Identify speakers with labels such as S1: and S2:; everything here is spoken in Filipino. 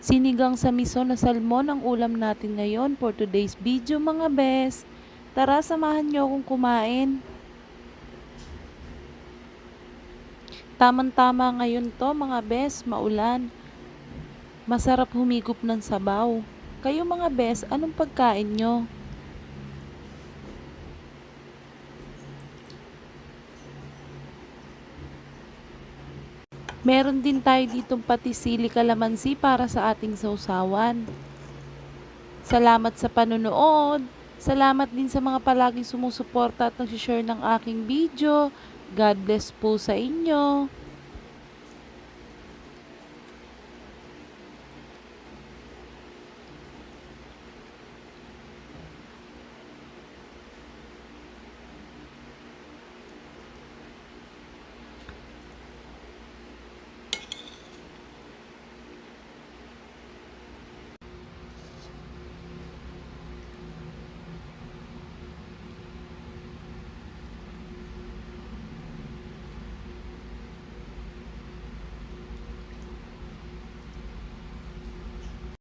S1: Sinigang sa miso na salmon ang ulam natin ngayon for today's video mga bes. Tara, samahan niyo akong kumain. Tamang-tama ngayon to mga bes, maulan. Masarap humigop ng sabaw. Kayo mga bes, anong pagkain nyo? Meron din tayo ditong patisili kalamansi para sa ating sausawan. Salamat sa panonood. Salamat din sa mga palaging sumusuporta at nag-share ng aking video. God bless po sa inyo.